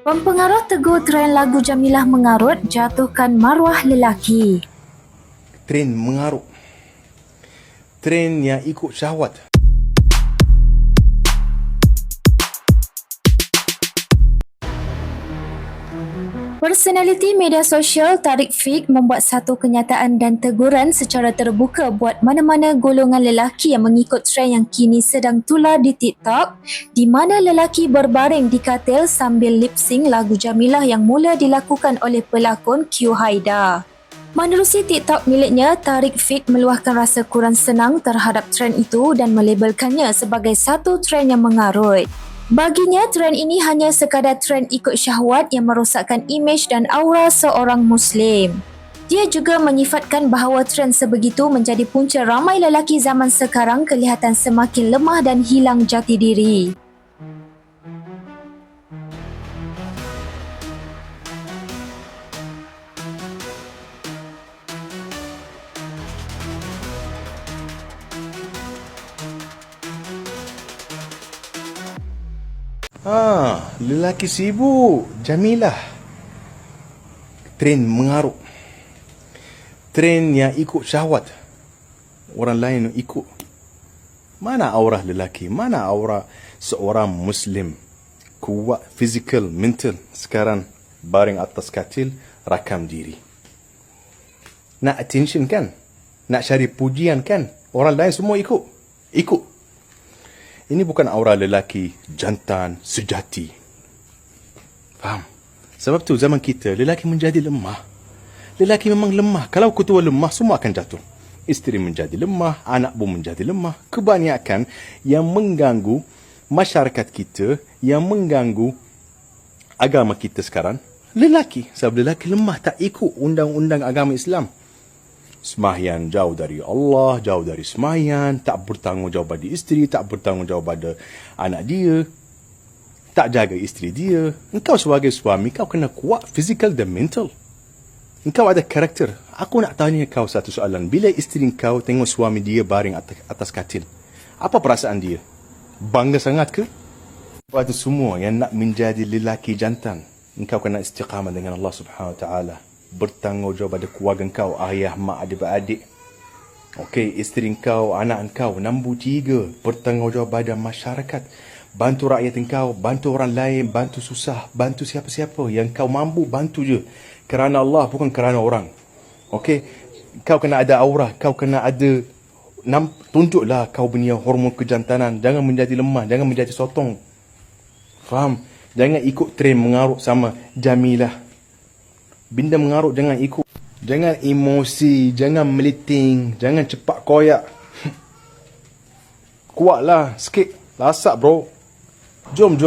Pempengaruh teguh trend lagu Jamilah mengarut jatuhkan maruah lelaki. Trend mengarut. Trend yang ikut syahwat. Personaliti media sosial Tariq Fik membuat satu kenyataan dan teguran secara terbuka buat mana-mana golongan lelaki yang mengikut trend yang kini sedang tular di TikTok, di mana lelaki berbaring di katil sambil lip-sync lagu Jamilah yang mula dilakukan oleh pelakon Q Haida. Menerusi TikTok miliknya, Tariq Fik meluahkan rasa kurang senang terhadap trend itu dan melabelkannya sebagai satu trend yang mengarut. Baginya, trend ini hanya sekadar trend ikut syahwat yang merosakkan imej dan aura seorang Muslim. Dia juga menyifatkan bahawa trend sebegitu menjadi punca ramai lelaki zaman sekarang kelihatan semakin lemah dan hilang jati diri. Lelaki sibuk. Jamilah. Trend mengarut. Trend yang ikut syahwat. Orang lain ikut. Mana aura lelaki? Mana aura seorang Muslim? Kuat fizikal, mental. Sekarang baring atas katil, rakam diri. Nak attention kan? Nak cari pujian kan? Orang lain semua ikut. Ikut. Ini bukan aura lelaki jantan, sejati. Faham? Sebab tu zaman kita, lelaki menjadi lemah. Lelaki memang lemah. Kalau ketua lemah, semua akan jatuh. Isteri menjadi lemah, anak pun menjadi lemah. Kebanyakan yang mengganggu masyarakat kita, yang mengganggu agama kita sekarang, lelaki. Sebab lelaki lemah, tak ikut undang-undang agama Islam. Sembahyang jauh dari Allah, jauh dari sembahyang, tak bertanggungjawab pada isteri, tak bertanggungjawab pada anak dia, tak jaga isteri dia. Engkau sebagai suami, kau kena kuat fizikal dan mental. Engkau ada karakter. Aku nak tanya kau satu soalan. Bila isteri kau tengok suami dia baring atas katil, apa perasaan dia? Bangga sangat ke? Pada semua yang nak menjadi lelaki jantan, engkau kena istiqamah dengan Allah Subhanahu Wa Taala. Bertanggungjawab pada keluarga kau, ayah, mak, adik-beradik. Okey, isteri kau, anak kau. Nombor 3, bertanggungjawab pada masyarakat. Bantu rakyat kau, bantu orang lain, bantu susah, bantu siapa-siapa. Yang kau mampu, bantu je. Kerana Allah, bukan kerana orang. Okey, kau kena ada aura, kau kena ada... tunjuklah kau punya hormon kejantanan. Jangan menjadi lemah, jangan menjadi sotong. Faham? Jangan ikut trend mengarut sama Jamilah. Benda mengarut jangan ikut. Jangan emosi, jangan meliting, jangan cepat koyak. Kuatlah sikit. Lasak bro. Jom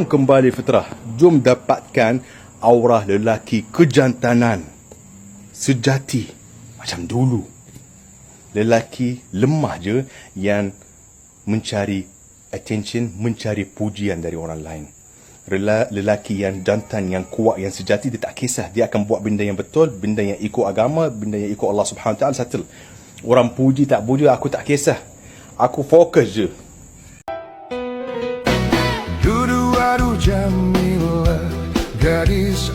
kembali fitrah. Jom dapatkan aura lelaki kejantanan sejati macam dulu. Lelaki lemah je yang mencari attention, mencari pujian dari orang lain. Lelaki yang jantan, yang kuat, yang sejati, dia tak kisah. Dia akan buat benda yang betul, benda yang ikut agama, benda yang ikut Allah Subhanahu Wa Taala, settle. Orang puji tak puji, aku tak kisah. Aku fokus je. Dudu adu Jamilah, gadis